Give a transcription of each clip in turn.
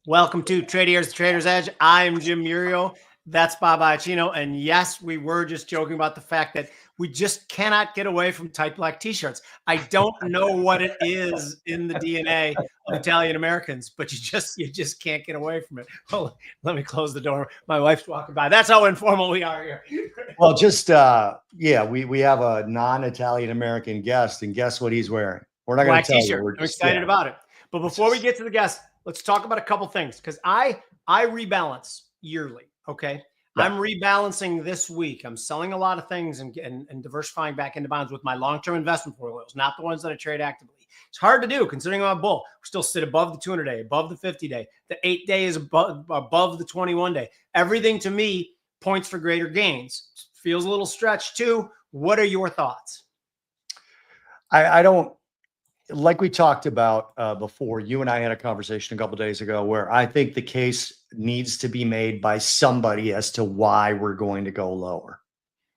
Welcome to Tradiers, the Trader's Edge. I'm Jim Iuorio. That's Bob Iaccino. And yes, we were just joking about the fact that we just cannot get away from tight black t-shirts. I don't know what it is in the DNA of Italian Americans, but you just can't get away from it. Oh, let me close the door. My wife's walking by. That's how informal we are here. Well, just yeah, we have a non-Italian American guest, and guess what he's wearing? We're not going to tell you. I'm excited about it. But before we get to the guest, let's talk about a couple things, because I rebalance yearly. Okay. Yeah. I'm rebalancing this week. I'm selling a lot of things and diversifying back into bonds with my long-term investment portfolios, not the ones that I trade actively. It's hard to do considering I'm a bull. We still sit above the 200-day, above the 50-day. The 8-day is above the 21-day. Everything to me points for greater gains. Feels a little stretched too. What are your thoughts? I don't, like we talked about before, you and I had a conversation a couple of days ago where I think the case needs to be made by somebody as to why we're going to go lower.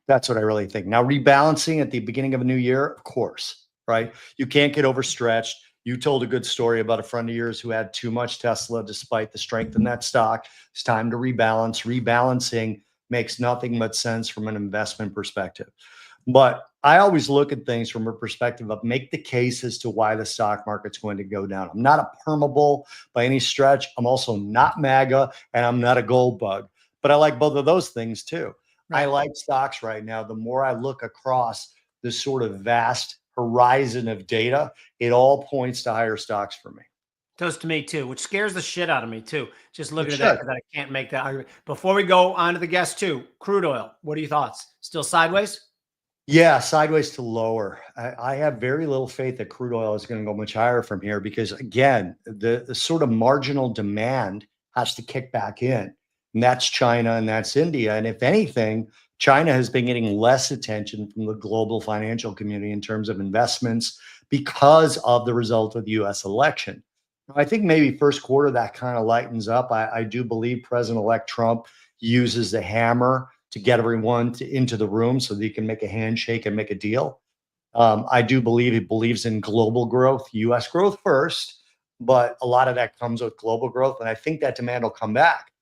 That's what I really think. Now, rebalancing at the beginning of a new year, of course, right? You can't get overstretched. You told a good story about a friend of yours who had too much Tesla despite the strength in that stock. It's time to rebalance. Rebalancing makes nothing but sense from an investment perspective. But I always look at things from a perspective of make the case as to why the stock market's going to go down. I'm not a permabull by any stretch. I'm also not MAGA, and I'm not a gold bug. But I like both of those things too. Right. I like stocks right now. The more I look across this sort of vast horizon of data, it all points to higher stocks for me. Does to me too, which scares the shit out of me too. Just looking at that because I can't make that argument. Before we go on to the guest too, crude oil. What are your thoughts? Still sideways? Yeah, sideways to lower. I have very little faith that crude oil is going to go much higher from here because, again, the sort of marginal demand has to kick back in. And that's China and that's India. And if anything, China has been getting less attention from the global financial community in terms of investments because of the result of the U.S. election. I think maybe first quarter that kind of lightens up. I do believe President-elect Trump uses the hammer to get everyone into the room so that he can make a handshake and make a deal. I do believe he believes in global growth, U.S. growth first, but a lot of that comes with global growth. And I think that demand will come back.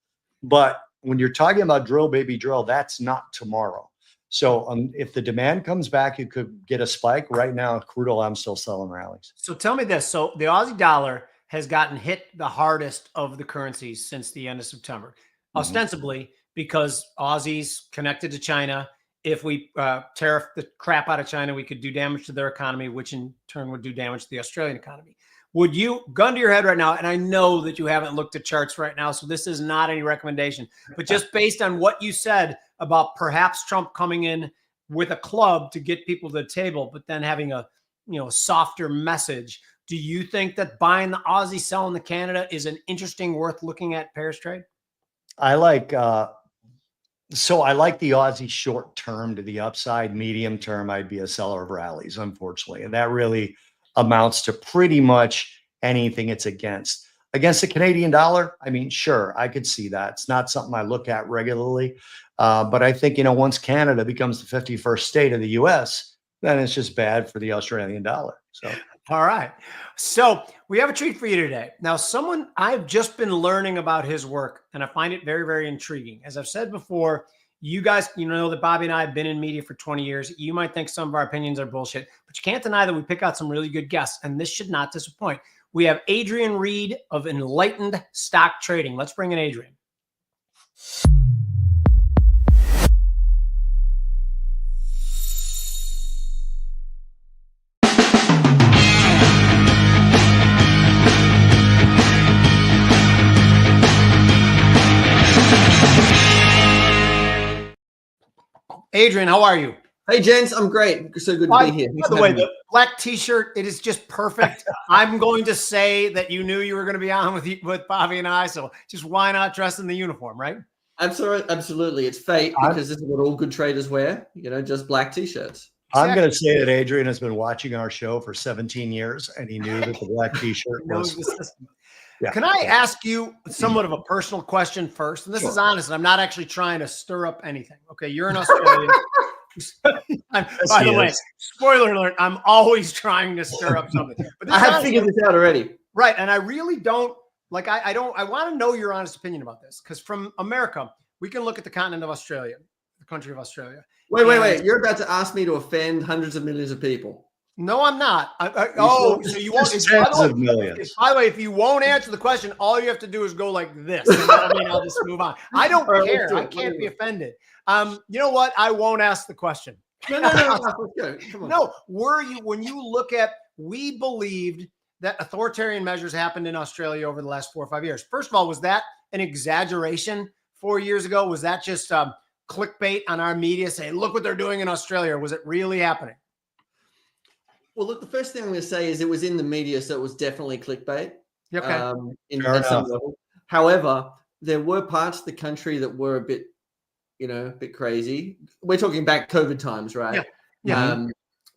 But when you're talking about drill, baby, drill, that's not tomorrow. So if the demand comes back, you could get a spike. Right now, crude oil, I'm still selling rallies. So tell me this. So the Aussie dollar has gotten hit the hardest of the currencies since the end of September, ostensibly because Aussies connected to China. If we tariff the crap out of China, we could do damage to their economy, which in turn would do damage to the Australian economy. Would you, gun to your head right now, and I know that you haven't looked at charts right now, so this is not any recommendation, but just based on what you said about perhaps Trump coming in with a club to get people to the table, but then having a softer message, do you think that buying the Aussie, selling the Canada is an interesting, worth looking at pairs trade? I like so I like the Aussie short term to the upside. Medium term, I'd be a seller of rallies, unfortunately. And that really amounts to pretty much anything it's against. Against the Canadian dollar, I mean, sure, I could see that. It's not something I look at regularly. But I think, once Canada becomes the 51st state of the U.S., then it's just bad for the Australian dollar. So. All right. So we have a treat for you today. Now, someone I've just been learning about his work, and I find it very, very intriguing. As I've said before, you guys, know that Bobby and I have been in media for 20 years. You might think some of our opinions are bullshit, but you can't deny that we pick out some really good guests, and this should not disappoint. We have Adrian Reid of Enlightened Stock Trading. Let's bring in Adrian. Adrian, how are you? Hey, gents, I'm great. So good to be here. By the way, the black T-shirt, it is just perfect. I'm going to say that you knew you were going to be on with Bobby and I, so just why not dress in the uniform, right? Absolutely. It's fate because this is what all good traders wear, just black T-shirts. I'm going to say that Adrian has been watching our show for 17 years, and he knew that the black T-shirt was. Yeah. Can I ask you somewhat of a personal question first? And this is honest, and I'm not actually trying to stir up anything. Okay, you're in Australia. By the way, spoiler alert, I'm always trying to stir up something. But I have figured this out already. Right, and I really don't Like, I want to know your honest opinion about this, because from America, we can look at the continent of Australia, the country of Australia. Wait. You're about to ask me to offend hundreds of millions of people. No, I'm not. So you won't. Tens of millions. By the way, if you won't answer the question, all you have to do is go like this. And that'll mean I'll just move on. I don't care. I can't be offended. You know what? I won't ask the question. No. Let's go. Come on. No, when you look at, we believed that authoritarian measures happened in Australia over the last 4 or 5 years. First of all, was that an exaggeration 4 years ago? Was that just clickbait on our media saying, look what they're doing in Australia? Or was it really happening? Well, look, the first thing I'm going to say is it was in the media, so it was definitely clickbait. Okay. At some level. However, there were parts of the country that were a bit crazy. We're talking back COVID times, right? Yeah.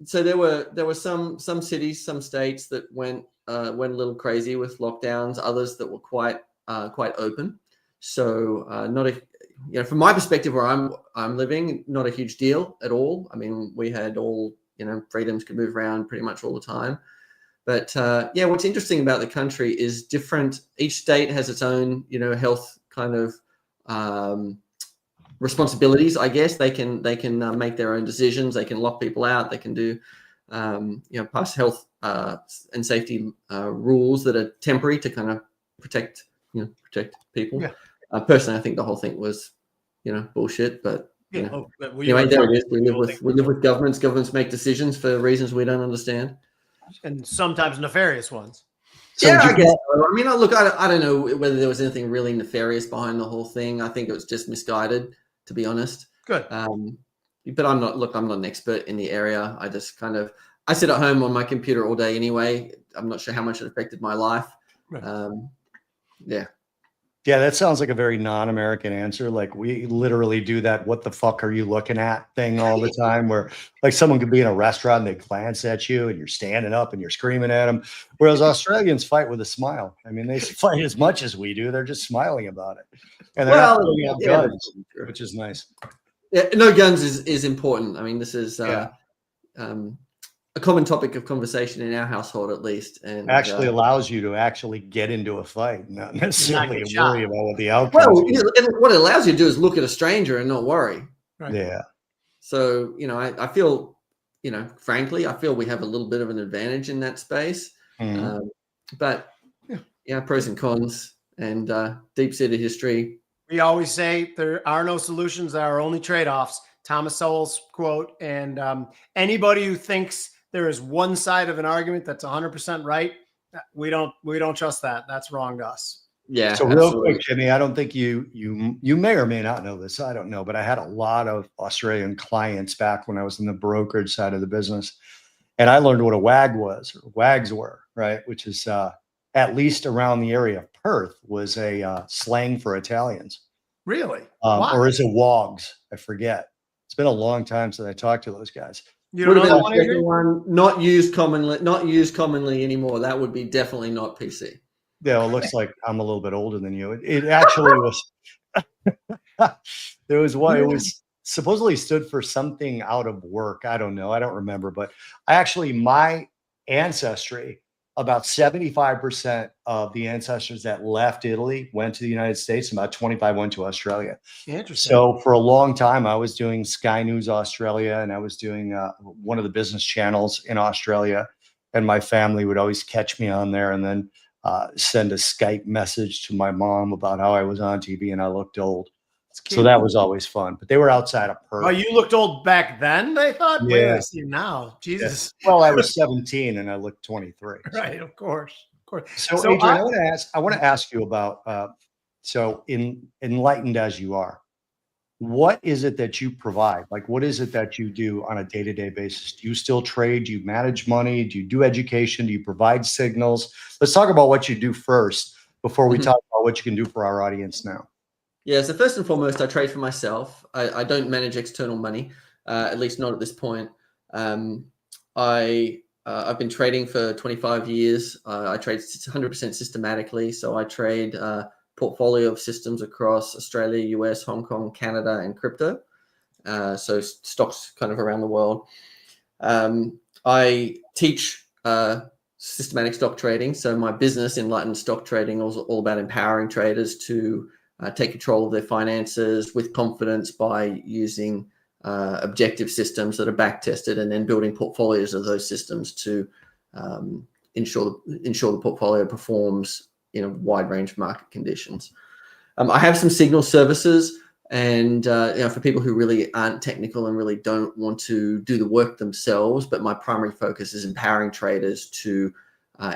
So there were some cities, some states that went a little crazy with lockdowns. Others that were quite open. So from my perspective, where I'm living, not a huge deal at all. I mean, we had all freedoms, could move around pretty much all the time. But what's interesting about the country is different. Each state has its own health kind of responsibilities. I guess they can make their own decisions. They can lock people out. They can do pass health and safety rules that are temporary to kind of protect people. Yeah. Personally, I think the whole thing was bullshit. But anyway, there it is. We live with governments. Governments make decisions for reasons we don't understand, and sometimes nefarious ones. So I guess. I mean, look, I don't know whether there was anything really nefarious behind the whole thing. I think it was just misguided, to be honest. Good. But I'm not an expert in the area. I just I sit at home on my computer all day anyway. I'm not sure how much it affected my life. Right. Yeah, that sounds like a very non-American answer. Like, we literally do that "what the fuck are you looking at" thing all the time, where like someone could be in a restaurant and they glance at you and you're standing up and you're screaming at them. Whereas Australians fight with a smile. I mean, they fight as much as we do. They're just smiling about it. And they're not pulling out guns, which is nice. Yeah, no guns is important. I mean, this is a common topic of conversation in our household, at least, and actually allows you to actually get into a fight, not necessarily worry about what the outcome. Well, what it allows you to do is look at a stranger and not worry. Right. Yeah. So I feel, frankly, I feel we have a little bit of an advantage in that space. Mm-hmm. But pros and cons, and deep-seated history. We always say there are no solutions; there are only trade-offs. Thomas Sowell's quote. And anybody who thinks there is one side of an argument that's 100% right, we don't trust that. That's wrong to us. Yeah. So real quick, Jimmy, I don't think you may or may not know this. I don't know, but I had a lot of Australian clients back when I was in the brokerage side of the business, and I learned what a WAG was, or WAGs were, right? Which is at least around the area of Perth was a slang for Italians. Really? Or is it WOGs? I forget. It's been a long time since I talked to those guys. You don't know one not used commonly anymore. That would be definitely not PC. Yeah, it looks like I'm a little bit older than you. It actually was. There was one. It was supposedly stood for something out of work. I don't know. I don't remember. But my ancestry, about 75% of the ancestors that left Italy went to the United States, and about 25 went to Australia. Interesting. So for a long time, I was doing Sky News Australia, and I was doing one of the business channels in Australia. And my family would always catch me on there and then send a Skype message to my mom about how I was on TV and I looked old. So that was always fun. But they were outside of Perth. Oh, you looked old back then, they thought? Yeah. Where do I see you now? Jesus. Yeah. Well, I was 17 and I looked 23. So. Right, of course. So Adrian, I want to ask you about, so enlightened as you are, what is it that you provide? Like, what is it that you do on a day-to-day basis? Do you still trade? Do you manage money? Do you do education? Do you provide signals? Let's talk about what you do first before we talk about what you can do for our audience now. Yeah, so first and foremost, I trade for myself. I don't manage external money, at least not at this point. I've been trading for 25 years. I trade 100% systematically. So I trade portfolio of systems across Australia, US, Hong Kong, Canada, and crypto. So stocks kind of around the world. I teach systematic stock trading. So my business, Enlightened Stock Trading, is all about empowering traders to take control of their finances with confidence by using objective systems that are back tested, and then building portfolios of those systems to ensure the portfolio performs in a wide range of market conditions. I have some signal services, and for people who really aren't technical and really don't want to do the work themselves, but my primary focus is empowering traders to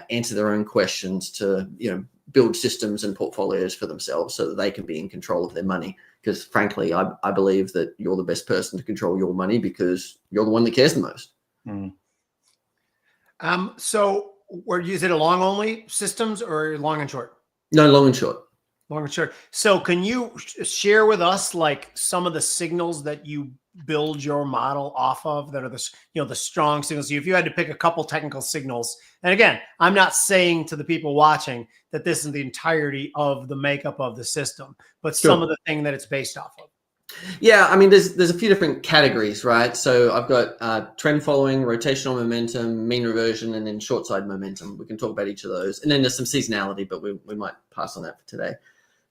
answer their own questions, to build systems and portfolios for themselves so that they can be in control of their money. Because frankly, I believe that you're the best person to control your money because you're the one that cares the most. Mm. So is it a long only systems or long and short? No, long and short. Long and short. So can you share with us like some of the signals that you build your model off of that are the strong signals? If you had to pick a couple technical signals, and again, I'm not saying to the people watching that this is the entirety of the makeup of the system, but Sure. some of the thing that it's based off of. Yeah, I mean, there's a few different categories, right? So I've got trend following, rotational momentum, mean reversion, and then short side momentum. We can talk about each of those, and then there's some seasonality, but we might pass on that for today.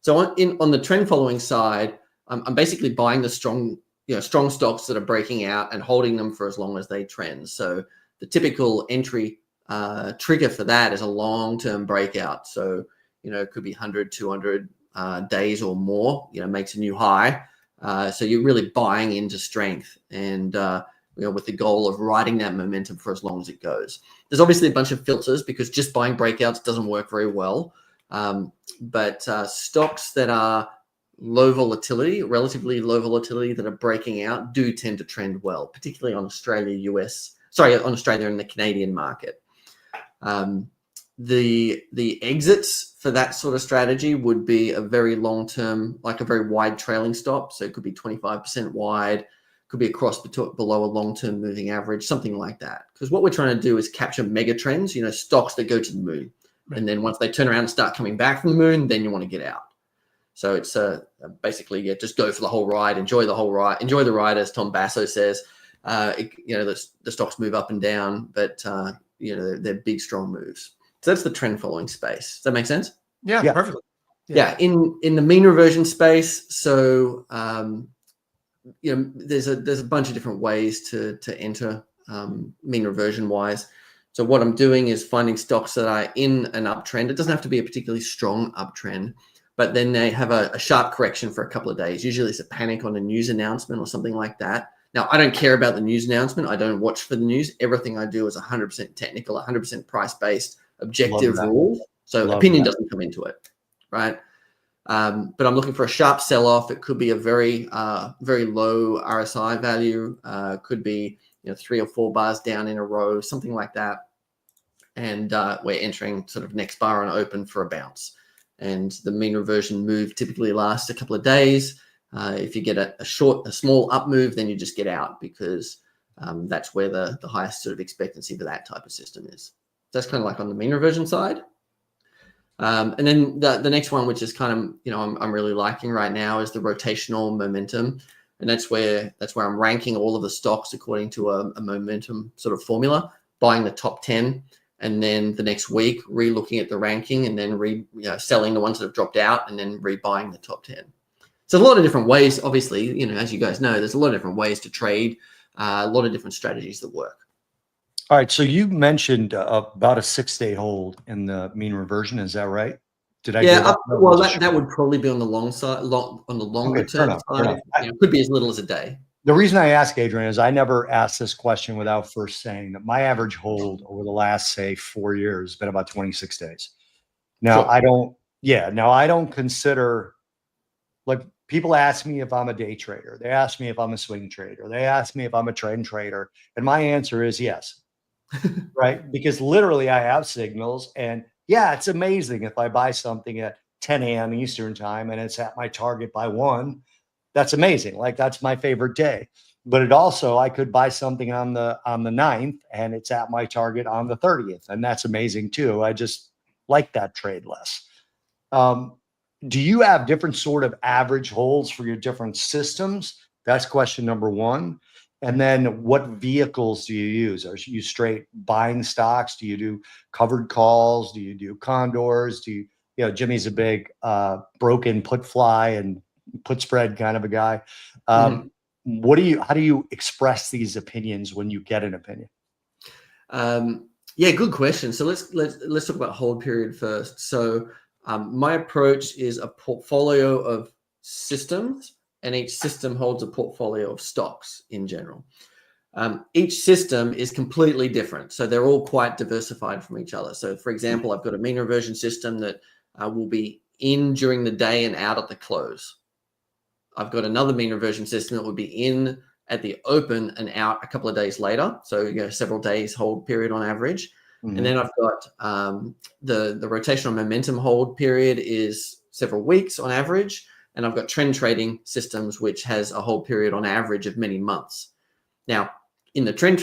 So on the trend following side, I'm basically buying the strong stocks that are breaking out and holding them for as long as they trend. So the typical entry trigger for that is a long-term breakout. So it could be 100, 200 days or more. Makes a new high. So you're really buying into strength, and with the goal of riding that momentum for as long as it goes. There's obviously a bunch of filters because just buying breakouts doesn't work very well. But stocks that are low volatility, relatively low volatility, that are breaking out do tend to trend well, particularly on Australia and the Canadian market. The exits for that sort of strategy would be a very long-term, like a very wide trailing stop. So it could be 25% wide, could be across below a long-term moving average, something like that. Because what we're trying to do is capture mega trends, stocks that go to the moon. Right. And then once they turn around and start coming back from the moon, then you want to get out. So it's basically, just go for the whole ride, enjoy the whole ride, enjoy the ride, as Tom Basso says. The stocks move up and down, but they're big, strong moves. So that's the trend following space. Does that make sense? Yeah. Perfectly. Yeah. In the mean reversion space, so there's a bunch of different ways to enter mean reversion wise. So what I'm doing is finding stocks that are in an uptrend. It doesn't have to be a particularly strong uptrend, but then they have a sharp correction for a couple of days. Usually it's a panic on a news announcement or something like that. Now, I don't care about the news announcement. I don't watch for the news. Everything I do is 100% technical, 100% price-based, objective rules. So opinion doesn't come into it, right? But I'm looking for a sharp sell-off. It could be a very, very low RSI value. Could be 3 or 4 bars down in a row, something like that. And we're entering sort of next bar on open for a bounce. And the mean reversion move typically lasts a couple of days. If you get a small up move, then you just get out, because that's where the highest sort of expectancy for that type of system is. That's kind of like on the mean reversion side. And then the next one, which is kind of, I'm really liking right now, is the rotational momentum. And that's where I'm ranking all of the stocks according to a momentum sort of formula, buying the top 10. And then the next week, re-looking at the ranking, and then selling the ones that have dropped out, and then rebuying the top 10. So a lot of different ways, obviously, as you guys know, there's a lot of different ways to trade, a lot of different strategies that work. All right. So you mentioned about a 6-day hold in the mean reversion. Is that right? Did I? Yeah. Well, that would probably be on the long side, on the longer term side. It could be as little as a day. The reason I ask, Adrian, is I never asked this question without first saying that my average hold over the last, say, 4 years has been about 26 days. Now, sure. I don't consider, like, people ask me if I'm a day trader. They ask me if I'm a swing trader. They ask me if I'm a trend trader. And my answer is yes. Right? Because literally I have signals, and yeah, it's amazing if I buy something at 10 a.m. Eastern time and it's at my target by 1. That's amazing. Like, that's my favorite day. But it also, I could buy something on the 9th and it's at my target on the 30th. And that's amazing too. I just like that trade less. Do you have different sort of average holds for your different systems? That's question number 1. And then what vehicles do you use? Are you straight buying stocks? Do you do covered calls? Do you do condors? Jimmy's a big broken put fly and put spread kind of a guy. How do you express these opinions when you get an opinion? Yeah, good question. So let's talk about hold period first. So my approach is a portfolio of systems, and each system holds a portfolio of stocks in general. Each system is completely different. So they're all quite diversified from each other. So for example, I've got a mean reversion system that will be in during the day and out at the close. I've got another mean reversion system that would be in at the open and out a couple of days later. So several days hold period on average. And then I've got the rotational momentum hold period is several weeks on average. And I've got trend trading systems, which has a hold period on average of many months. Now, in the trend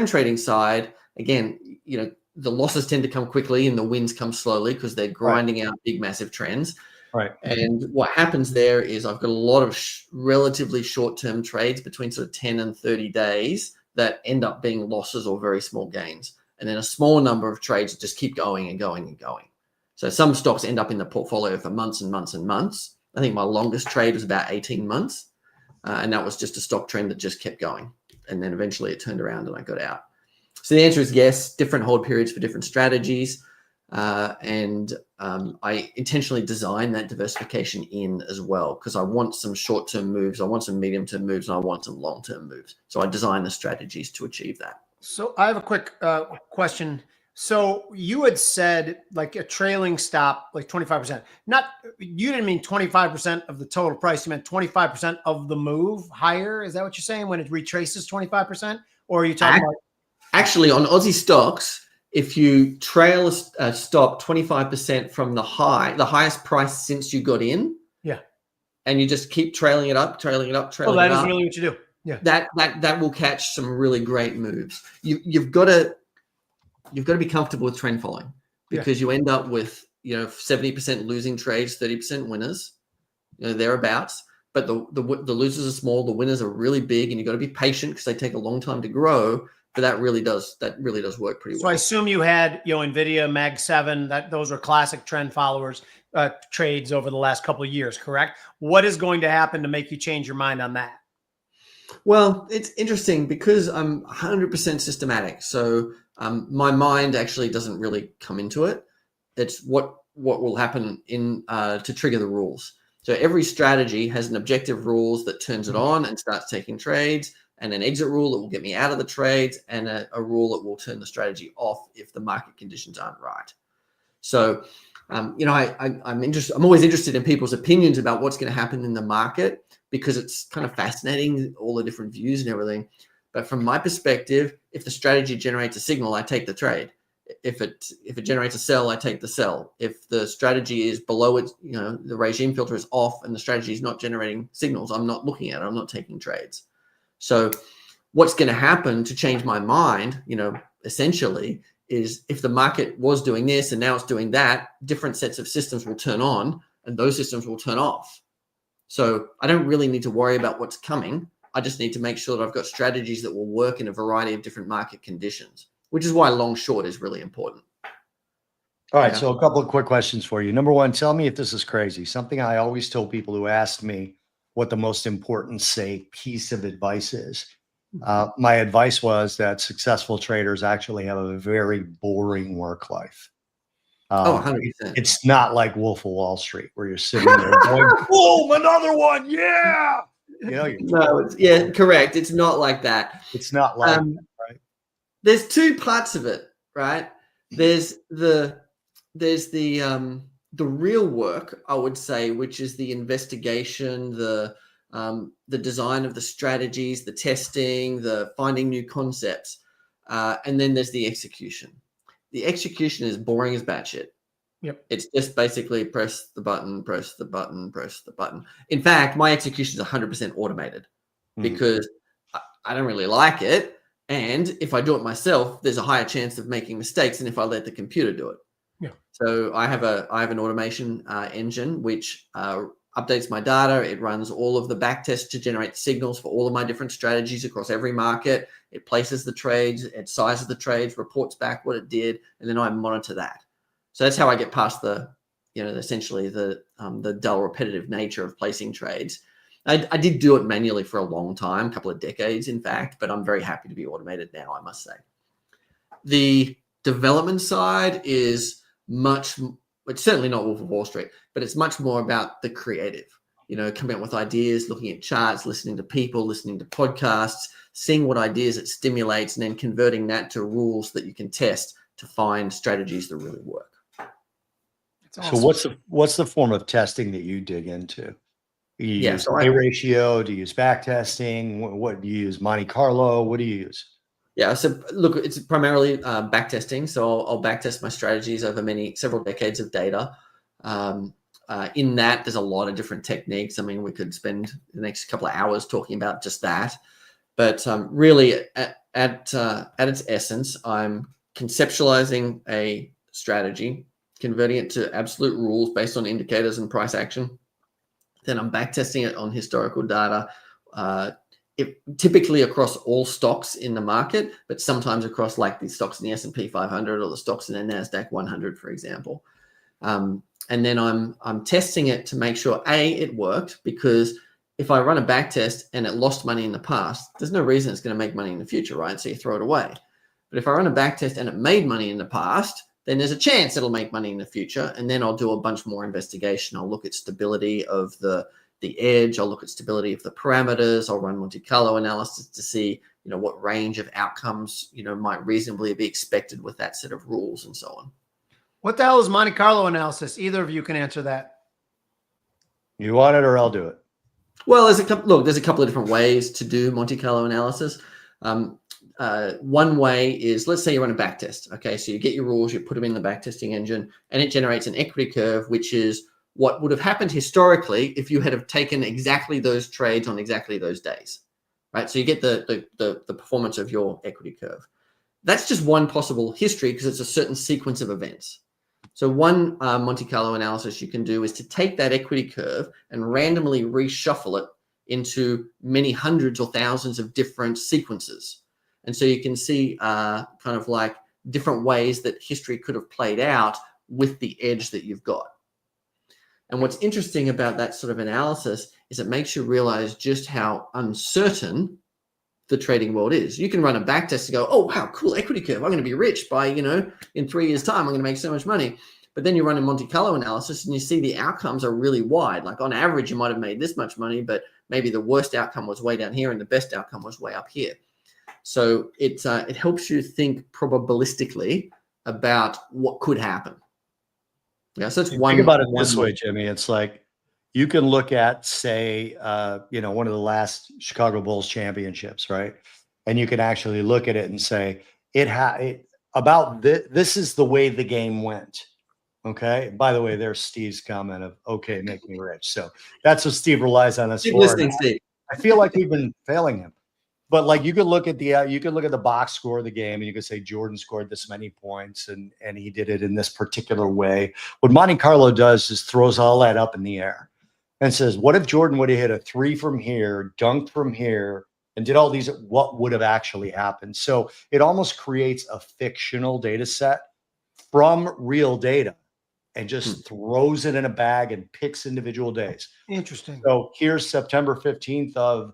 trading side, again, the losses tend to come quickly and the wins come slowly because they're grinding out big, massive trends. Right. And what happens there is I've got a lot of relatively short-term trades between sort of 10 and 30 days that end up being losses or very small gains. And then a small number of trades just keep going and going and going. So some stocks end up in the portfolio for months and months and months. I think my longest trade was about 18 months. And that was just a stock trend that just kept going. And then eventually it turned around and I got out. So the answer is yes, different hold periods for different strategies. And I intentionally design that diversification in as well because I want some short-term moves, I want some medium-term moves, and I want some long-term moves. So I design the strategies to achieve that. So I have a quick question. So you had said like a trailing stop, like 25%. You didn't mean 25% of the total price. You meant 25% of the move higher. Is that what you're saying when it retraces 25%? Or are you talking about? Actually, on Aussie stocks, if you trail a stop 25% from the highest price since you got in, and you just keep trailing it up, trailing it up. Oh, that is really what you do. Yeah, that will catch some really great moves. You've got to be comfortable with trend following because you end up with 70% losing trades, 30% winners, thereabouts. But the losers are small, the winners are really big, and you've got to be patient because they take a long time to grow. But that really does work pretty well. So I assume you had Nvidia, Mag 7, those are classic trend followers trades over the last couple of years, correct? What is going to happen to make you change your mind on that? Well, it's interesting because I'm 100% systematic. So my mind actually doesn't really come into it. It's what will happen to trigger the rules. So every strategy has an objective rules that turns it on and starts taking trades, and an exit rule that will get me out of the trades, and a rule that will turn the strategy off if the market conditions aren't right. So, I'm always interested in people's opinions about what's going to happen in the market because it's kind of fascinating, all the different views and everything. But from my perspective, if the strategy generates a signal, I take the trade. If it generates a sell, I take the sell. If the strategy is below it, the regime filter is off and the strategy is not generating signals, I'm not looking at it. I'm not taking trades. So what's going to happen to change my mind, essentially, is if the market was doing this and now it's doing that, different sets of systems will turn on and those systems will turn off. So I don't really need to worry about what's coming. I just need to make sure that I've got strategies that will work in a variety of different market conditions, which is why long short is really important. All right. So a couple of quick questions for you. Number one, tell me if this is crazy. Something I always tell people who ask me what the most important, piece of advice is. My advice was that successful traders actually have a very boring work life. 100%. It's not like Wolf of Wall Street where you're sitting there going, boom, another one. Yeah. Correct. It's not like that. It's not like that, right? There's two parts of it, right? There's the real work, I would say, which is the investigation, the design of the strategies, the testing, the finding new concepts, and then there's the execution. The execution is boring as batshit. Yep. It's just basically press the button, press the button, press the button. In fact, my execution is 100% automated because I don't really like it. And if I do it myself, there's a higher chance of making mistakes than if I let the computer do it. Yeah. So I have an automation engine which updates my data. It runs all of the back tests to generate signals for all of my different strategies across every market. It places the trades, it sizes the trades, reports back what it did, and then I monitor that. So that's how I get past the, essentially the dull, repetitive nature of placing trades. I did do it manually for a long time, a couple of decades, in fact, but I'm very happy to be automated now, I must say. The development side is it's certainly not Wolf of Wall Street, but it's much more about the creative, coming up with ideas, looking at charts, listening to people, listening to podcasts, seeing what ideas it stimulates, and then converting that to rules that you can test to find strategies that really work. Awesome. So what's the form of testing that you dig into? You use A ratio? Do you use back testing? What do you use? Monte Carlo? What do you use? Yeah, so look, it's primarily back testing. So I'll back test my strategies over several decades of data. In that, there's a lot of different techniques. I mean, we could spend the next couple of hours talking about just that. But really, at its essence, I'm conceptualizing a strategy, converting it to absolute rules based on indicators and price action. Then I'm back testing it on historical data, typically across all stocks in the market, but sometimes across like the stocks in the S&P 500 or the stocks in the NASDAQ 100, for example. And then I'm testing it to make sure, A, it worked, because if I run a back test and it lost money in the past, there's no reason it's going to make money in the future, right? So you throw it away. But if I run a back test and it made money in the past, then there's a chance it'll make money in the future. And then I'll do a bunch more investigation. I'll look at stability of the edge. I'll look at stability of the parameters. I'll run Monte Carlo analysis to see, what range of outcomes, might reasonably be expected with that set of rules and so on. What the hell is Monte Carlo analysis? Either of you can answer that. You want it or I'll do it. Well, there's a couple of different ways to do Monte Carlo analysis. One way is, let's say you run a back test. Okay, so you get your rules, you put them in the back testing engine, and it generates an equity curve, which is what would have happened historically if you had have taken exactly those trades on exactly those days, right? So you get the performance of your equity curve. That's just one possible history because it's a certain sequence of events. So one Monte Carlo analysis you can do is to take that equity curve and randomly reshuffle it into many hundreds or thousands of different sequences. And so you can see kind of like different ways that history could have played out with the edge that you've got. And what's interesting about that sort of analysis is it makes you realize just how uncertain the trading world is. You can run a back test and go, oh, wow, cool equity curve. I'm going to be rich by, in 3 years' time, I'm going to make so much money. But then you run a Monte Carlo analysis and you see the outcomes are really wide. Like on average, you might have made this much money, but maybe the worst outcome was way down here and the best outcome was way up here. So it helps you think probabilistically about what could happen. Yeah, so it's one. Think about it this way, Jimmy. It's like you can look at, say, one of the last Chicago Bulls championships, right? And you can actually look at it and say this is the way the game went. Okay. By the way, there's Steve's comment of okay, make me rich. So that's what Steve relies on us Keep for. listening, Steve. I feel like we've been failing him. But like you could look at the box score of the game and you could say Jordan scored this many points and he did it in this particular way. What Monte Carlo does is throws all that up in the air and says, what if Jordan would have hit a 3 from here, dunked from here, and did all these, what would have actually happened? So it almost creates a fictional data set from real data and just throws it in a bag and picks individual days. Interesting. So here's September 15th of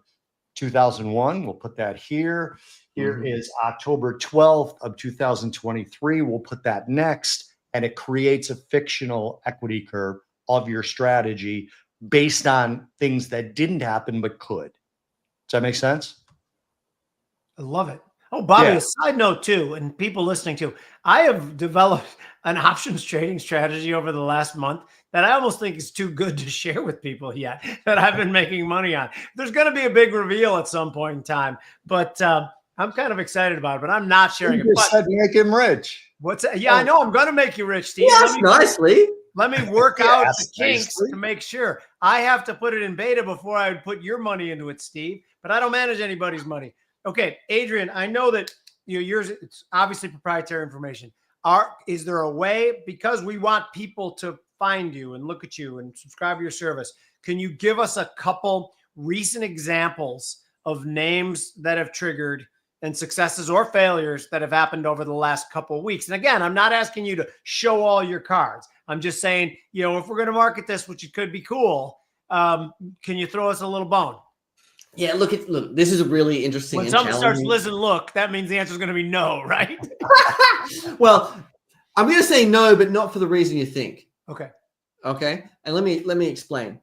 2001. We'll put that here. Here is October 12th of 2023. We'll put that next. And it creates a fictional equity curve of your strategy based on things that didn't happen but could. Does that make sense? I love it. Oh, Bobby, a side note too, and people listening too, I have developed an options trading strategy over the last month that I almost think is too good to share with people yet, that I've been making money on. There's going to be a big reveal at some point in time, but I'm kind of excited about it, but I'm not sharing it. Just said make him rich. What's that? Yeah, I know. I'm going to make you rich, Steve. Yes, nicely. Let me work out the kinks to make sure. I have to put it in beta before I would put your money into it, Steve, but I don't manage anybody's money. Okay, Adrian, I know that yours, it's obviously proprietary information. Is there a way, because we want people to find you and look at you and subscribe to your service, can you give us a couple recent examples of names that have triggered and successes or failures that have happened over the last couple of weeks? And again, I'm not asking you to show all your cards. I'm just saying, you know, if we're going to market this, which it could be cool, can you throw us a little bone? Yeah, look, this is a really interesting. When and someone starts challenging. listen, look, that means the answer is going to be no, right? Well, I'm going to say no, but not for the reason you think. Okay. Okay, and let me explain.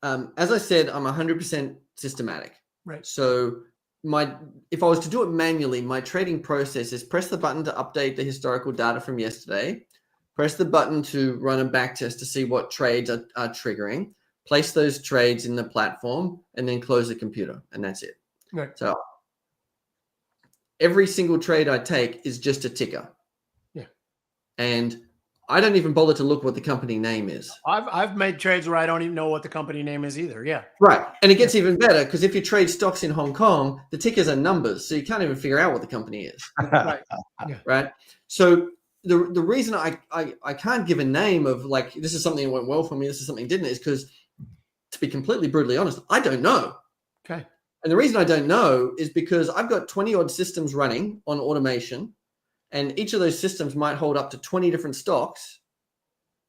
As I said, I'm 100% systematic. Right. So if I was to do it manually, my trading process is press the button to update the historical data from yesterday, press the button to run a back test to see what trades are triggering, place those trades in the platform, and then close the computer, and that's it. Right. So every single trade I take is just a ticker. Yeah. And I don't even bother to look what the company name is. I've made trades where I don't even know what the company name is either. Yeah. Right. And it gets even better because if you trade stocks in Hong Kong, the tickers are numbers. So you can't even figure out what the company is. Right. Yeah. Right. So the reason I can't give a name of like, this is something that went well for me, this is something that didn't, is because, to be completely brutally honest, I don't know. Okay. And the reason I don't know is because I've got 20 odd systems running on automation, and each of those systems might hold up to 20 different stocks.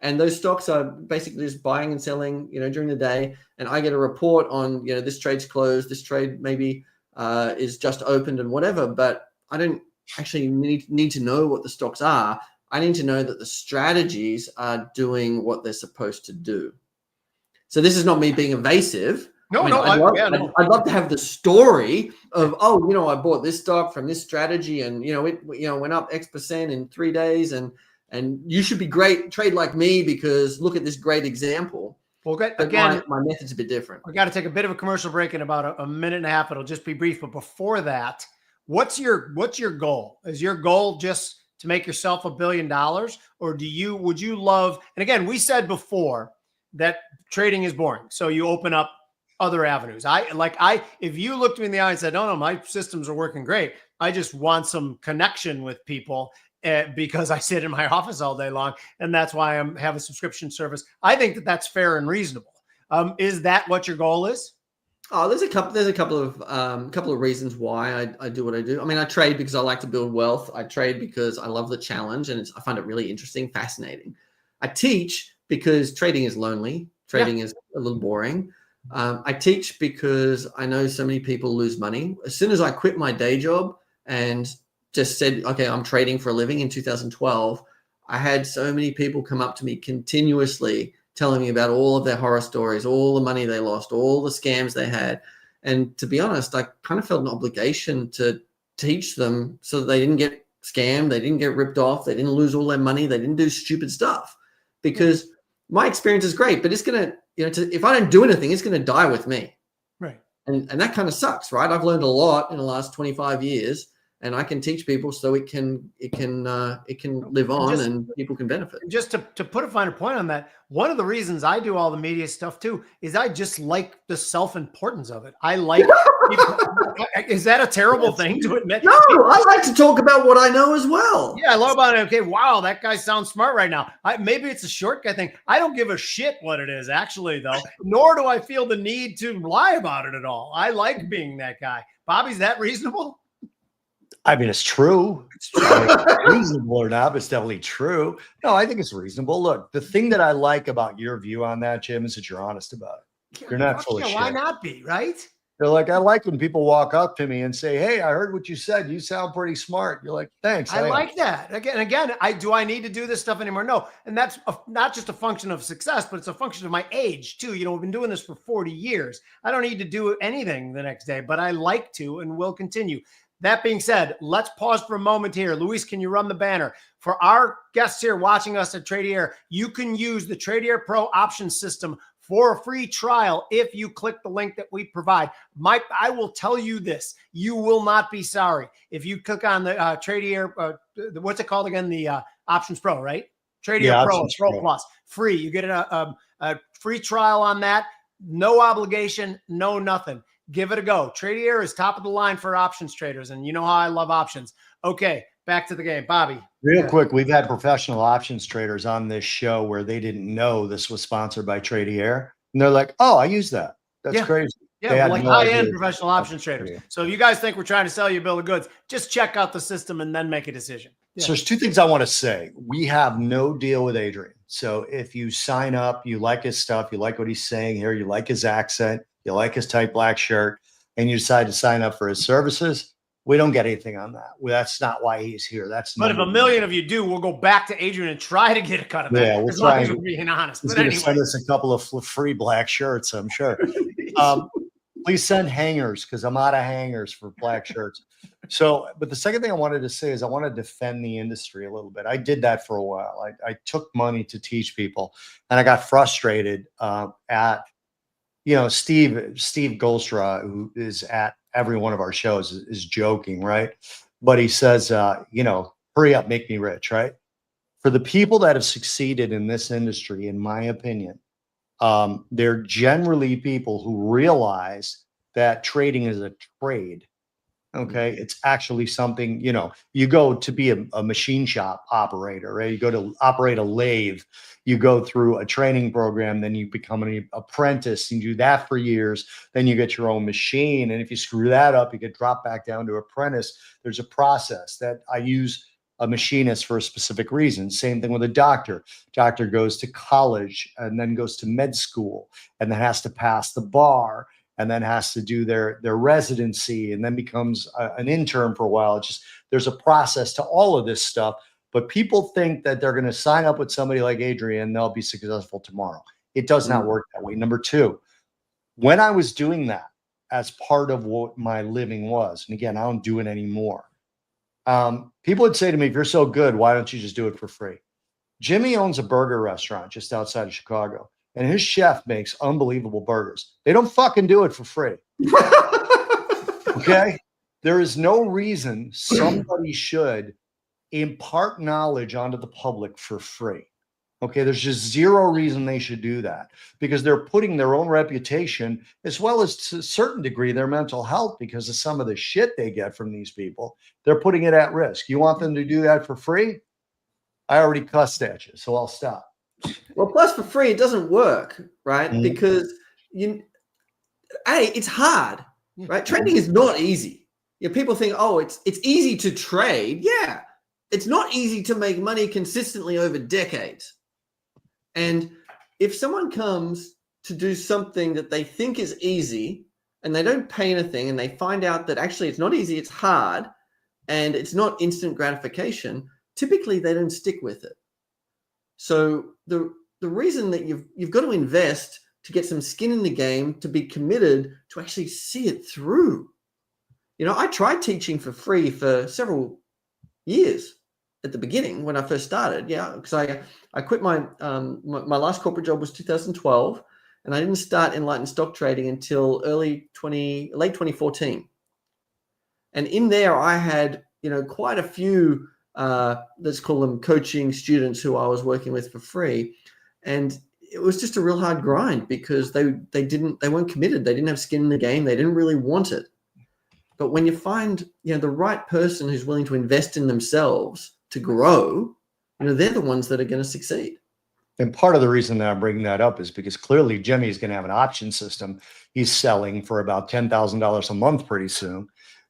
And those stocks are basically just buying and selling, you know, during the day. And I get a report on, you know, this trade's closed, this trade maybe is just opened and whatever. But I don't actually need to know what the stocks are. I need to know that the strategies are doing what they're supposed to do. So this is not me being evasive. No, I'd love to have the story of, oh, you know, I bought this stock from this strategy, and you know, it went up X% in 3 days, and you should be great, trade like me because look at this great example. Well, again, my method's a bit different. I got to take a bit of a commercial break in about a minute and a half. It'll just be brief, but before that, what's your goal? Is your goal just to make yourself $1 billion, or would you love? And again, we said before that trading is boring, so you open up other avenues. If you looked me in the eye and said, no, my systems are working great, I just want some connection with people because I sit in my office all day long, and that's why I have a subscription service. I think that that's fair and reasonable. Is that what your goal is? Oh, there's a couple of reasons why I do what I do. I mean, I trade because I like to build wealth. I trade because I love the challenge, and I find it really interesting, fascinating. I teach because trading is lonely. Trading is a little boring. I teach because I know so many people lose money. As soon as I quit my day job and just said, okay, I'm trading for a living in 2012, I had so many people come up to me continuously telling me about all of their horror stories, all the money they lost, all the scams they had. And to be honest, I kind of felt an obligation to teach them so that they didn't get scammed, they didn't get ripped off, they didn't lose all their money, they didn't do stupid stuff. Because my experience is great, but it's going to, if I don't do anything, it's going to die with me. Right. And that kind of sucks, right? I've learned a lot in the last 25 years, and I can teach people so it can live on and people can benefit. Just to put a finer point on that, one of the reasons I do all the media stuff too is I just like the self-importance of it. I like is that a terrible thing to admit? No, I like to talk about what I know as well. Yeah, I love about it. Okay, wow, that guy sounds smart right now. Maybe it's a shortcut thing. I don't give a shit what it is, actually, though, nor do I feel the need to lie about it at all. I like being that guy. Bobby's that reasonable? I mean, it's true. It's true. Reasonable or not, but it's definitely true. No, I think it's reasonable. Look, the thing that I like about your view on that, Jim, is that you're honest about it. You're not full of shit. Why not be, right? They're like, I like when people walk up to me and say, hey, I heard what you said. You sound pretty smart. You're like, thanks. I like that. Again, do I need to do this stuff anymore? No. And that's not just a function of success, but it's a function of my age too. We've been doing this for 40 years. I don't need to do anything the next day, but I like to and will continue. That being said, let's pause for a moment here. Luis, can you run the banner? For our guests here watching us at Tradier, you can use the Tradier Pro option system for a free trial if you click the link that we provide. I will tell you this, you will not be sorry. If you click on the Tradier, what's it called again? The Options Pro, right? Tradier Pro Plus, free. You get a free trial on that. No obligation, no nothing. Give it a go. Tradier is top of the line for options traders, and you know how I love options. Okay, back to the game. Bobby. Real quick, we've had professional options traders on this show where they didn't know this was sponsored by Tradier. And they're like, oh, I use that. That's Yeah. crazy. Yeah, They we're had like no high-end idea. professional options traders. So if you guys think we're trying to sell you a bill of goods, just check out the system and then make a decision. So there's two things I want to say. We have no deal with Adrian. So if you sign up, you like his stuff, you like what he's saying here, you like his accent, you like his tight black shirt, and you decide to sign up for his services, we don't get anything on that. Well, that's not why he's here. That's But if a million of you do, we'll go back to Adrian and try to get a cut of that. Yeah, we'll as long try as and we're being honest. he's But going to anyway, send us a couple of free black shirts, I'm sure. Please send hangers because I'm out of hangers for black shirts. So, but the second thing I wanted to say is I want to defend the industry a little bit. I did that for a while. I took money to teach people, and I got frustrated at, Steve Goldstra, who is at every one of our shows, is joking, right? But he says, hurry up, make me rich, right? For the people that have succeeded in this industry, in my opinion, they're generally people who realize that trading is a trade. Okay. It's actually something, you go to be a machine shop operator, right? You go to operate a lathe, you go through a training program, then you become an apprentice and you do that for years. Then you get your own machine. And if you screw that up, you get dropped back down to apprentice. There's a process that I use a machinist for a specific reason. Same thing with a doctor. Doctor goes to college and then goes to med school and then has to pass the bar and then has to do their residency and then becomes an intern for a while. It's just, there's a process to all of this stuff, but people think that they're going to sign up with somebody like Adrian and they'll be successful tomorrow. It does not work that way. Number two, when I was doing that as part of what my living was, and again, I don't do it anymore. People would say to me, if you're so good, why don't you just do it for free? Jimmy owns a burger restaurant just outside of Chicago, and his chef makes unbelievable burgers. They don't fucking do it for free. Okay? There is no reason somebody should impart knowledge onto the public for free. Okay, there's just zero reason they should do that because they're putting their own reputation as well as to a certain degree their mental health because of some of the shit they get from these people. They're putting it at risk. You want them to do that for free? I already cussed at you, so I'll stop. Well, plus for free, it doesn't work, right? Mm-hmm. Because it's hard, right? Trading is not easy. People think, oh, it's easy to trade. Yeah, it's not easy to make money consistently over decades. And if someone comes to do something that they think is easy and they don't pay anything and they find out that actually it's not easy, it's hard, and it's not instant gratification, typically they don't stick with it. So the reason that you've got to invest to get some skin in the game, to be committed, to actually see it through. I tried teaching for free for several years at the beginning when I first started. Yeah, because I quit my last corporate job was 2012, and I didn't start enlightened stock trading until late 2014. And in there, I had quite a few let's call them coaching students who I was working with for free, and it was just a real hard grind because they weren't committed. They didn't have skin in the game. They didn't really want it. But when you find the right person who's willing to invest in themselves to grow, they're the ones that are going to succeed. And part of the reason that I'm bringing that up is because clearly Jimmy is going to have an option system he's selling for about $10,000 a month pretty soon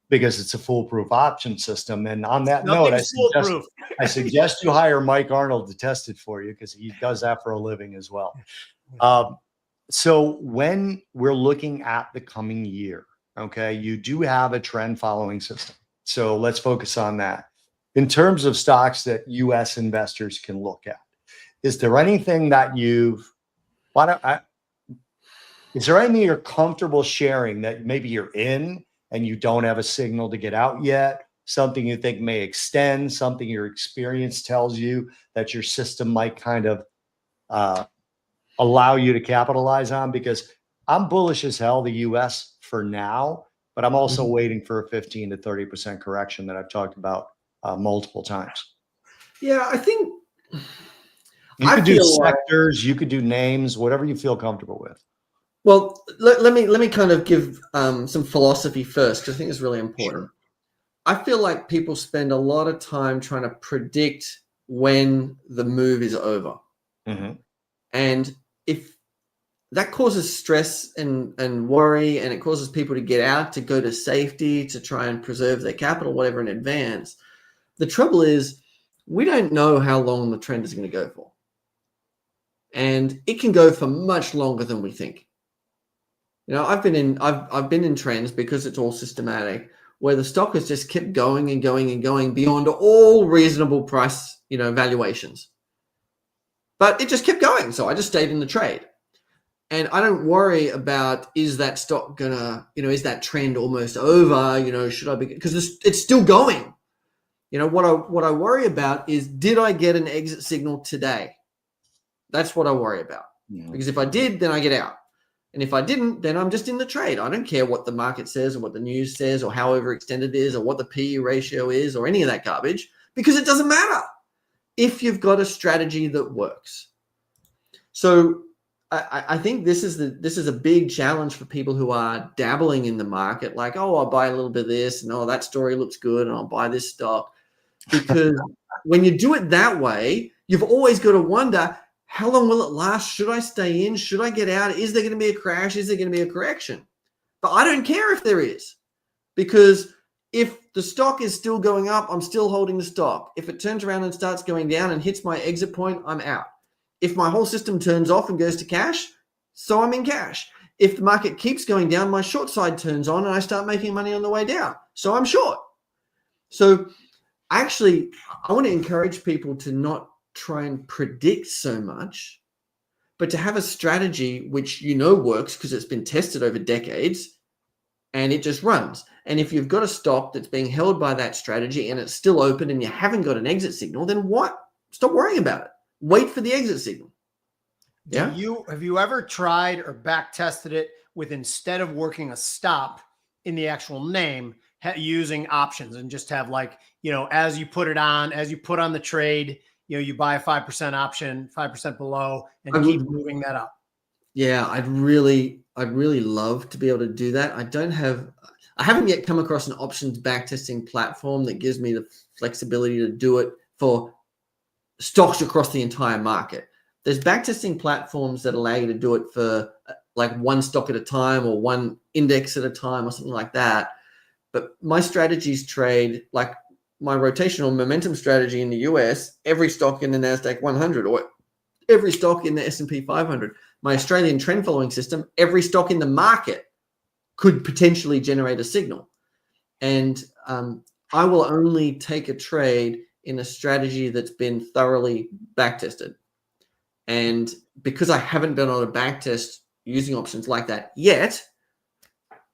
because it's a foolproof option system. And on that note, I suggest you hire Mike Arnold to test it for you because he does that for a living as well. So when we're looking at the coming year, okay, you do have a trend following system. So let's focus on that. In terms of stocks that U.S. investors can look at, is there anything that is there anything you're comfortable sharing that maybe you're in and you don't have a signal to get out yet? Something you think may extend, something your experience tells you that your system might kind of allow you to capitalize on? Because I'm bullish as hell, the U.S. for now, but I'm also waiting for a 15 to 30% correction that I've talked about multiple times. Yeah, I think you could do sectors, you could do names, whatever you feel comfortable with. Well, let me kind of give some philosophy first because I think it's really important. Sure. I feel like people spend a lot of time trying to predict when the move is over. Mm-hmm. And if that causes stress and worry, and it causes people to get out, to go to safety, to try and preserve their capital, whatever, in advance. The trouble is, we don't know how long the trend is going to go for. And it can go for much longer than we think. You know, I've been in trends, because it's all systematic, where the stock has just kept going and going and going beyond all reasonable price, valuations. But it just kept going. So I just stayed in the trade. And I don't worry about, is that stock gonna, is that trend almost over? Should I be, because it's still going. What I worry about is, did I get an exit signal today? That's what I worry about. Yeah. Because if I did, then I get out. And if I didn't, then I'm just in the trade. I don't care what the market says or what the news says or how overextended it is or what the PE ratio is or any of that garbage, because it doesn't matter if you've got a strategy that works. So I think this is a big challenge for people who are dabbling in the market, like, oh, I'll buy a little bit of this, and oh, that story looks good, and I'll buy this stock. Because when you do it that way, you've always got to wonder, how long will it last? Should I stay in? Should I get out? Is there going to be a crash? Is there going to be a correction? But I don't care if there is, because if the stock is still going up, I'm still holding the stock. If it turns around and starts going down and hits my exit point, I'm out. If my whole system turns off and goes to cash, so I'm in cash. If the market keeps going down, my short side turns on and I start making money on the way down, so I'm short. So actually, I want to encourage people to not try and predict so much, but to have a strategy which works because it's been tested over decades and it just runs. And if you've got a stock that's being held by that strategy and it's still open and you haven't got an exit signal, then what? Stop worrying about it. Wait for the exit signal. Yeah. Have you ever tried or back tested it with, instead of working a stop in the actual name, using options, and just have, like, as you put on the trade, you buy a 5% option, 5% below, and keep moving that up? Yeah, I'd really love to be able to do that. I haven't yet come across an options backtesting platform that gives me the flexibility to do it for stocks across the entire market. There's backtesting platforms that allow you to do it for like one stock at a time or one index at a time or something like that. But my strategies trade, like my rotational momentum strategy in the US, every stock in the NASDAQ 100 or every stock in the S&P 500. My Australian trend following system, every stock in the market could potentially generate a signal. And I will only take a trade in a strategy that's been thoroughly backtested. And because I haven't been able to backtest using options like that yet,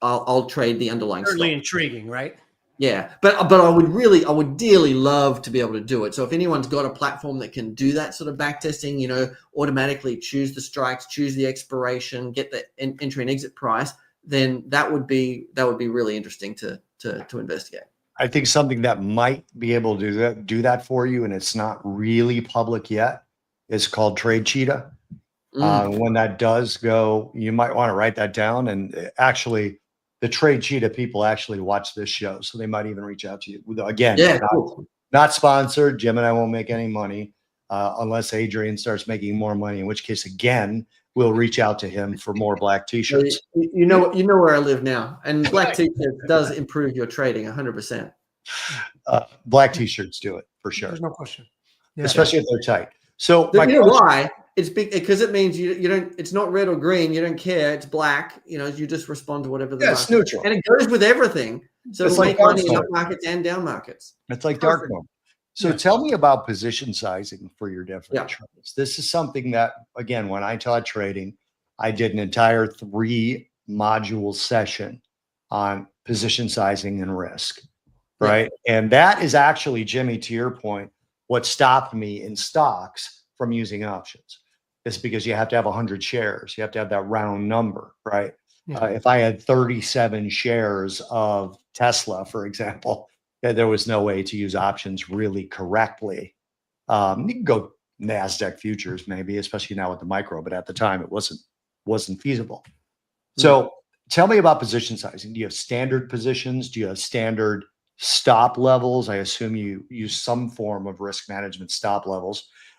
I'll trade the underlying Certainly stock. intriguing, right? Yeah, but I would dearly love to be able to do it. So if anyone's got a platform that can do that sort of backtesting, automatically choose the strikes, choose the expiration, get the entry and exit price, then that would be really interesting to investigate. I think something that might be able to do that for you, and it's not really public yet, is called Trade Cheetah. When that does go, you might want to write that down. And actually, the Trade Cheetah people actually watch this show, so they might even reach out to you. Again, not sponsored. Jim and I won't make any money unless Adrian starts making more money, in which case, again, we'll reach out to him for more black T-shirts. You know where I live now, and black T-shirts does improve your trading 100%. Black T-shirts do it for sure. There's no question, especially if they're tight. So why? It's because it means you don't. It's not red or green. You don't care. It's black. You just respond to whatever the it's neutral, and it goes with everything. So it's like money in up markets and down markets. It's like dark mode. So tell me about position sizing for your different trades. This is something that, again, when I taught trading, I did an entire 3-module session on position sizing and risk, right? And that is actually, Jimmy, to your point, what stopped me in stocks from using options. It's because you have to have 100 shares. You have to have that round number, right? If I had 37 shares of Tesla, for example, there was no way to use options really correctly. You can go NASDAQ futures maybe, especially now with the micro, but at the time it wasn't feasible. So tell me about position sizing. Do you have standard positions? Do you have standard stop levels? I assume you use some form of risk management stop levels.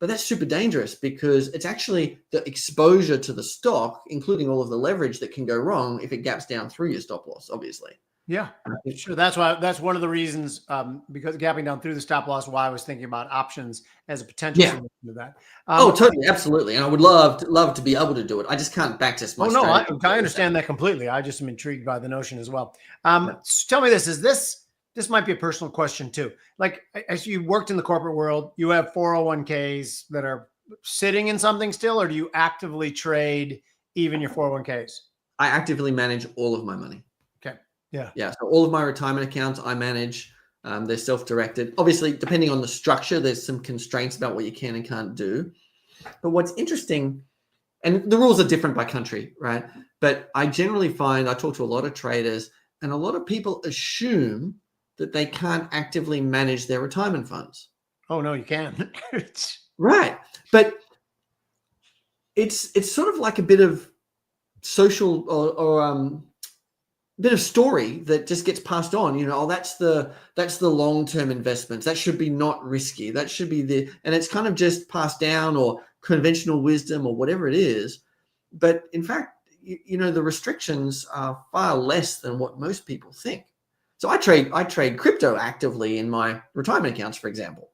But that's super dangerous because it's actually the exposure to the stock, including all of the leverage that can go wrong if it gaps down through your stop loss, obviously. Yeah, sure. That's one of the reasons, because gapping down through the stop loss, why I was thinking about options as a potential solution to that. Totally. Absolutely. And I would love to be able to do it. I just can't backtest my strategy. I understand that completely. I just am intrigued by the notion as well. So tell me this might be a personal question too. Like, as you worked in the corporate world, you have 401ks that are sitting in something still, or do you actively trade even your 401ks? I actively manage all of my money. Okay. Yeah. Yeah. So all of my retirement accounts I manage. They're self-directed. Obviously, depending on the structure, there's some constraints about what you can and can't do. But what's interesting, and the rules are different by country, right? But I generally find, I talk to a lot of traders, and a lot of people assume that they can't actively manage their retirement funds. Oh, no, you can. Right. But it's sort of like a bit of social or bit of story that just gets passed on. That's the long-term investments. That should be not risky. That should be and it's kind of just passed down, or conventional wisdom, or whatever it is. But in fact, the restrictions are far less than what most people think. So I trade crypto actively in my retirement accounts, for example,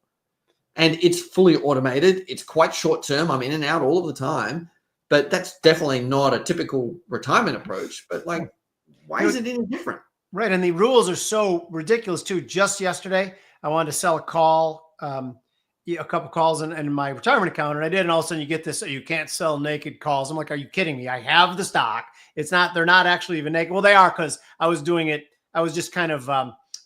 and it's fully automated. It's quite short term. I'm in and out all of the time, but that's definitely not a typical retirement approach. But why is it any different? Right. And the rules are so ridiculous too. Just yesterday, I wanted to sell a call, a couple calls in my retirement account. And I did. And all of a sudden you get this, you can't sell naked calls. I'm like, are you kidding me? I have the stock. They're not actually even naked. Well, they are, because I was doing it. I was just kind of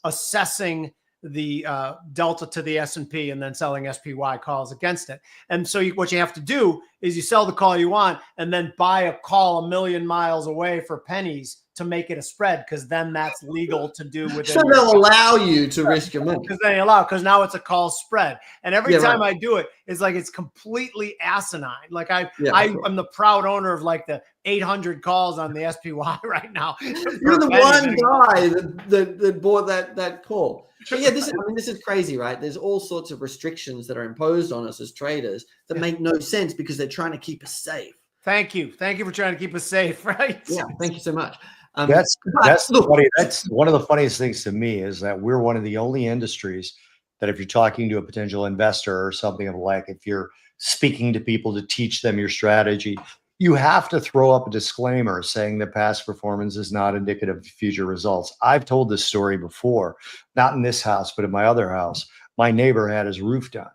assessing the delta to the S&P and then selling SPY calls against it. And so what you have to do is you sell the call you want and then buy a call a million miles away for pennies to make it a spread, because then that's legal to do within. So they'll allow you to risk your money. Because now it's a call spread. And every time I do it, it's completely asinine. Like I'm the proud owner of like the 800 calls on the SPY right now. You're the one guy that bought that call. But yeah, this is crazy, right? There's all sorts of restrictions that are imposed on us as traders that make no sense because they're trying to keep us safe. Thank you for trying to keep us safe, right? Yeah, thank you so much. That's funny. That's one of the funniest things to me, is that we're one of the only industries that, if you're talking to a potential investor or something of like, if you're speaking to people to teach them your strategy, you have to throw up a disclaimer saying that past performance is not indicative of future results. I've told this story before, not in this house, but in my other house. My neighbor had his roof done.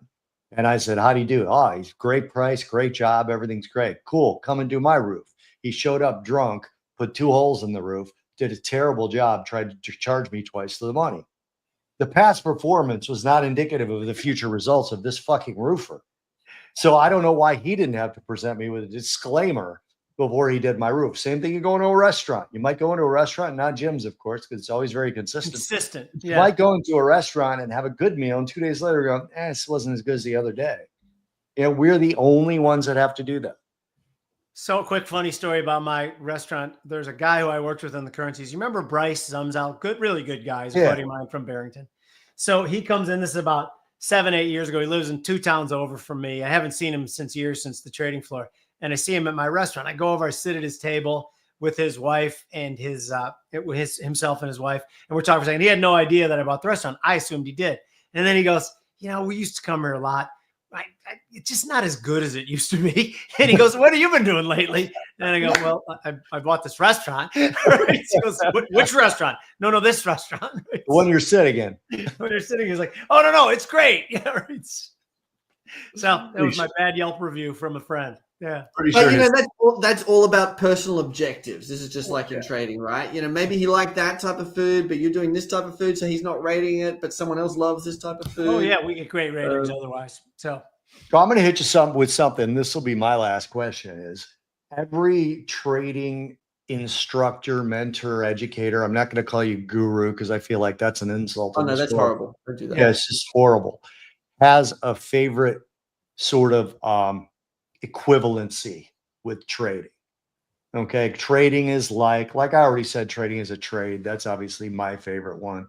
And I said, how do you do it? Oh, he's great price, great job. Everything's great. Cool. Come and do my roof. He showed up drunk, put 2 holes in the roof, did a terrible job, tried to charge me twice the money. The past performance was not indicative of the future results of this fucking roofer. So I don't know why he didn't have to present me with a disclaimer before he did my roof. Same thing, you go into a restaurant. You might go into a restaurant, not Jim's, of course, because it's always very consistent. Yeah. You might go into a restaurant and have a good meal, and 2 days later go, this wasn't as good as the other day. We're the only ones that have to do that. So, a quick funny story about my restaurant. There's a guy who I worked with in the currencies. You remember Bryce Zumzal? Really good guy. He's a buddy of mine from Barrington. So he comes in. This is about 7-8 years ago. He lives in 2 towns over from me. I haven't seen him since the trading floor. And I see him at my restaurant. I go over, I sit at his table with his wife and himself and his wife. And we're talking for a second. He had no idea that I bought the restaurant. I assumed he did. And then he goes, we used to come here a lot. It's just not as good as it used to be. And he goes, what have you been doing lately? And I go, well, I bought this restaurant. Right? He goes, which restaurant? No, this restaurant. The one you're sitting in. When you're sitting, he's like, oh, no, it's great. Yeah, right. So that was my bad Yelp review from a friend. Yeah. Pretty sure. That's all about personal objectives. This is just like in trading, right? Maybe he liked that type of food, but you're doing this type of food, so he's not rating it, but someone else loves this type of food. Oh, yeah. We get great ratings otherwise. So I'm going to hit you with something. This will be my last question. Is every trading instructor, mentor, educator, I'm not going to call you guru because I feel like that's an insult. Oh, no, that's horrible. Don't do that. Yeah, it's just horrible. Has a favorite sort of equivalency with trading. Okay. Trading is like I already said, trading is a trade. That's obviously my favorite one.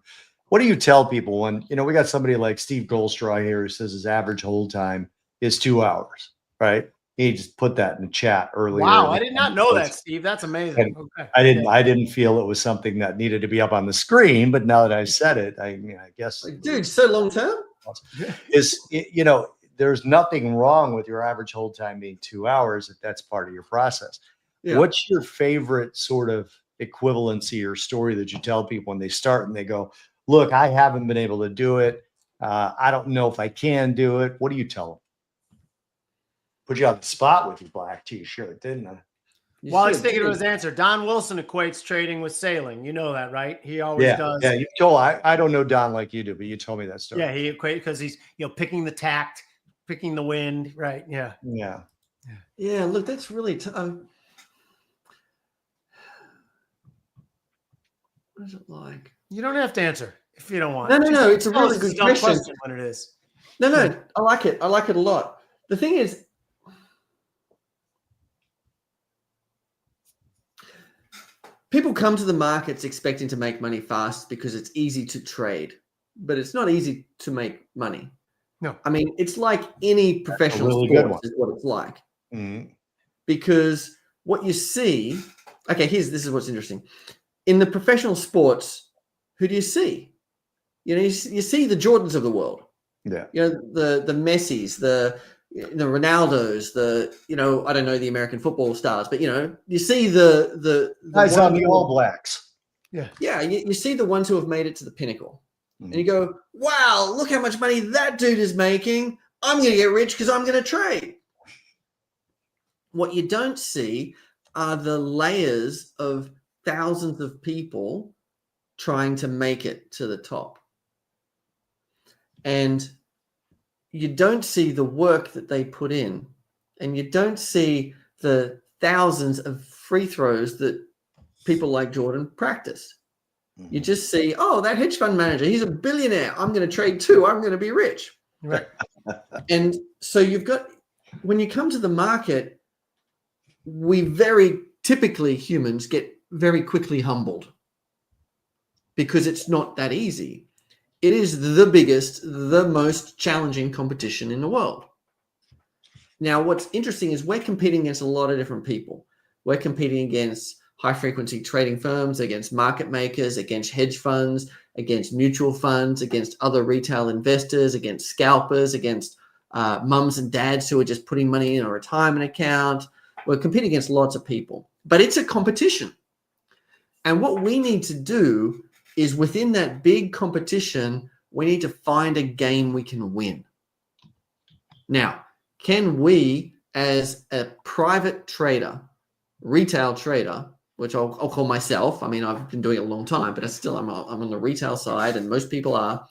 What do you tell people when, we got somebody like Steve Goldstraw here who says his average hold time is 2 hours, right? He just put that in the chat earlier. Wow, I did not know that, Steve. That's amazing. Okay. I didn't feel it was something that needed to be up on the screen, but now that I said it, I mean, I guess, Dude, so long term. You know, there's nothing wrong with your average hold time being 2 hours if that's part of your process. Yeah. What's your favorite sort of equivalency or story that you tell people when they start and they go, look, I haven't been able to do it. I don't know if I can do it. What do you tell them? Put you on the spot with your black t-shirt, didn't I? While he's thinking of his answer, Don Wilson equates trading with sailing. You know that, right? He always does. Yeah, you told I don't know Don like you do, but you told me that story. Yeah, he equates because he's picking the tact, picking the wind, right? Yeah. Yeah. Look, that's really what is it like? You don't have to answer if you don't want. No. It's a really good question. When it is. No. I like it. I like it a lot. The thing is, people come to the markets expecting to make money fast because it's easy to trade, but it's not easy to make money. No. I mean, it's like any professional sport is what it's like. Mm-hmm. Because what you see, okay, this is what's interesting. In the professional sports, who do you see? You see the Jordans of the world. Yeah. The Messis, the Ronaldos, I don't know the American football stars, but you see the guys on the All Blacks. Yeah. Yeah. You see the ones who have made it to the pinnacle. And you go, wow, look how much money that dude is making. I'm going to get rich because I'm going to trade. What you don't see are the layers of thousands of people trying to make it to the top. And you don't see the work that they put in. And you don't see the thousands of free throws that people like Jordan practice. You just see, oh, that hedge fund manager, he's a billionaire. I'm going to trade too. I'm going to be rich. Right. And so when you come to the market, we very typically humans get very quickly humbled because it's not that easy. It is the biggest, the most challenging competition in the world. Now, what's interesting is we're competing against a lot of different people. We're competing against high-frequency trading firms, against market makers, against hedge funds, against mutual funds, against other retail investors, against scalpers, against mums and dads who are just putting money in a retirement account. We're competing against lots of people, but it's a competition. And what we need to do is within that big competition, we need to find a game we can win. Now, can we, as a private trader, retail trader, which I'll call myself. I mean, I've been doing it a long time, but I'm on the retail side, and most people are.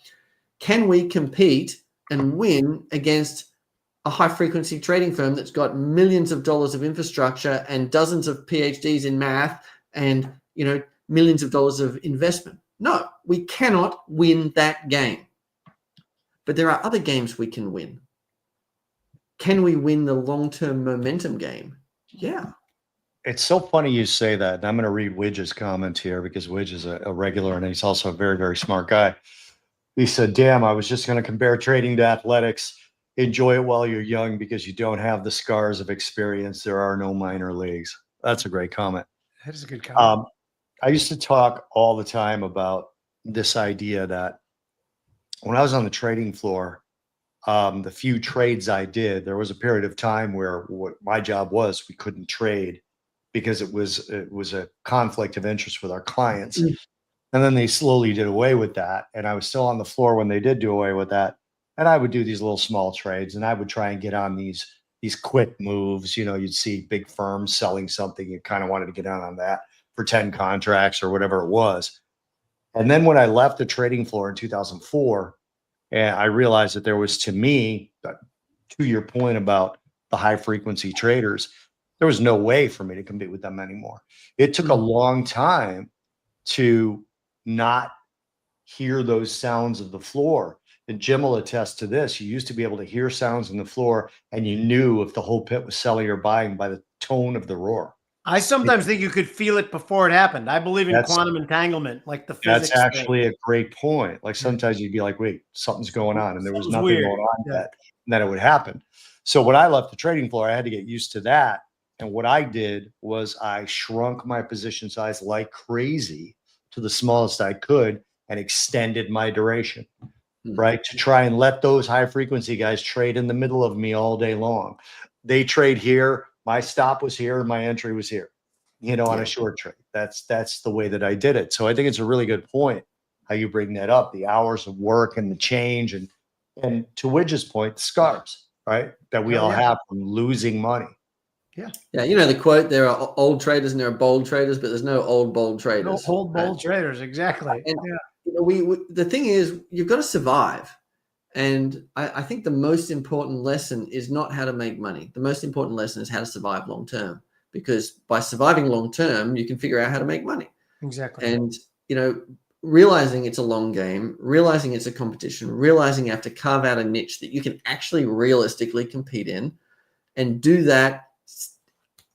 Can we compete and win against a high-frequency trading firm that's got millions of dollars of infrastructure and dozens of PhDs in math and millions of dollars of investment? No, we cannot win that game. But there are other games we can win. Can we win the long-term momentum game? Yeah. It's so funny you say that. And I'm going to read Widge's comment here because Widge is a regular and he's also a very, very smart guy. He said, damn, I was just going to compare trading to athletics. Enjoy it while you're young because you don't have the scars of experience. There are no minor leagues. That's a great comment. That is a good comment. I used to talk all the time about this idea that when I was on the trading floor, the few trades I did, there was a period of time where what my job was, we couldn't trade because it was a conflict of interest with our clients. And then they slowly did away with that. And I was still on the floor when they did do away with that. And I would do these little small trades and I would try and get on these quick moves. You'd see big firms selling something. You kind of wanted to get on that for 10 contracts or whatever it was. And then when I left the trading floor in 2004, and I realized that there was, to me, to your point about the high frequency traders, there was no way for me to compete with them anymore. It took a long time to not hear those sounds of the floor. And Jim will attest to this. You used to be able to hear sounds on the floor and you knew if the whole pit was selling or buying by the tone of the roar. I sometimes think you could feel it before it happened. I believe in quantum entanglement, like the physics. That's actually a great point. Like sometimes you'd be like, wait, something's going on. And there was nothing going on that it would happen. So when I left the trading floor, I had to get used to that. And what I did was I shrunk my position size like crazy to the smallest I could and extended my duration, right? To try and let those high frequency guys trade in the middle of me all day long. They trade here. My stop was here. My entry was here, on a short trade. That's the way that I did it. So I think it's a really good point how you bring that up, the hours of work and the change. And to Widget's point, the scars, right? That we all have from losing money. Yeah. The quote, there are old traders and there are bold traders, but there's no old, bold traders. No old, bold traders. Exactly. And we the thing is, you've got to survive. And I think the most important lesson is not how to make money. The most important lesson is how to survive long term, because by surviving long term, you can figure out how to make money. Exactly. And, realizing it's a long game, realizing it's a competition, realizing you have to carve out a niche that you can actually realistically compete in, and do that,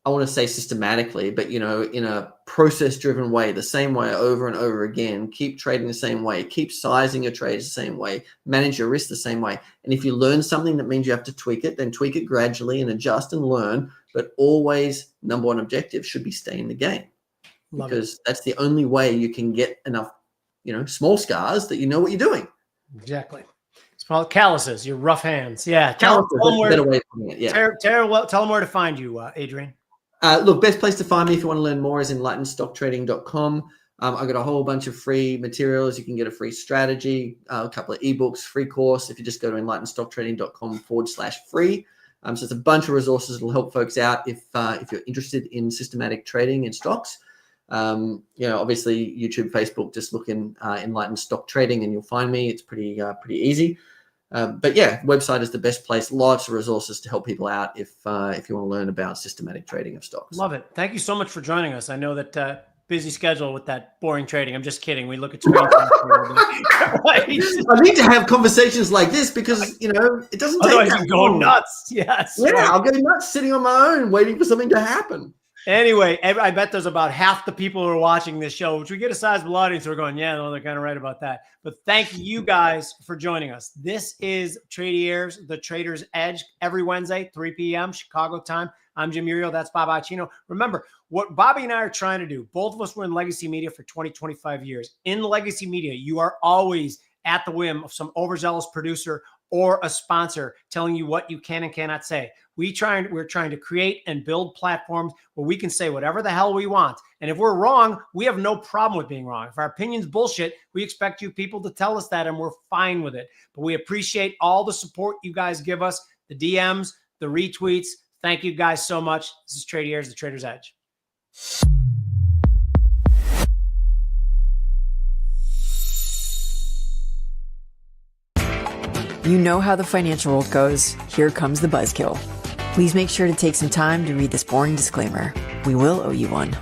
I want to say systematically, but, in a process-driven way, the same way over and over again. Keep trading the same way. Keep sizing your trades the same way. Manage your risk the same way. And if you learn something that means you have to tweak it, then tweak it gradually and adjust and learn. But always, number one objective should be stay in the game. Because that's the only way you can get enough, small scars that you know what you're doing. Exactly. It's called calluses, your rough hands. Yeah. Calluses, that's a better way of putting it. Yeah. Tell them where to find you, Adrian. Look, best place to find me if you want to learn more is enlightenedstocktrading.com. I've got a whole bunch of free materials. You can get a free strategy, a couple of ebooks, free course. If you just go to enlightenedstocktrading.com/free. So it's a bunch of resources that will help folks out if you're interested in systematic trading in stocks. Obviously YouTube, Facebook, just look in Enlightened Stock Trading and you'll find me. It's pretty easy. But yeah, website is the best place. Lots of resources to help people out if you want to learn about systematic trading of stocks. Love it. Thank you so much for joining us. I know that busy schedule with that boring trading. I'm just kidding. We look at screens. I need to have conversations like this because it doesn't take Otherwise that you go long. nuts. Yes. Yeah, I'll go nuts sitting on my own waiting for something to happen. Anyway, I bet there's about half the people who are watching this show, which we get a sizable audience who are going, yeah, no, they're kind of right about that. But thank you guys for joining us. This is Tradier's The Trader's Edge every Wednesday, 3 p.m. Chicago time. I'm Jim Iuorio. That's Bob Iaccino. Remember, what Bobby and I are trying to do, both of us were in legacy media for 20, 25 years. In legacy media, you are always at the whim of some overzealous producer or a sponsor telling you what you can and cannot say. We're trying to create and build platforms where we can say whatever the hell we want. And if we're wrong, we have no problem with being wrong. If our opinion's bullshit, we expect you people to tell us that and we're fine with it. But we appreciate all the support you guys give us, the DMs, the retweets. Thank you guys so much. This is Tradier's The Trader's Edge. You know how the financial world goes. Here comes the buzzkill. Please make sure to take some time to read this boring disclaimer. We will owe you one.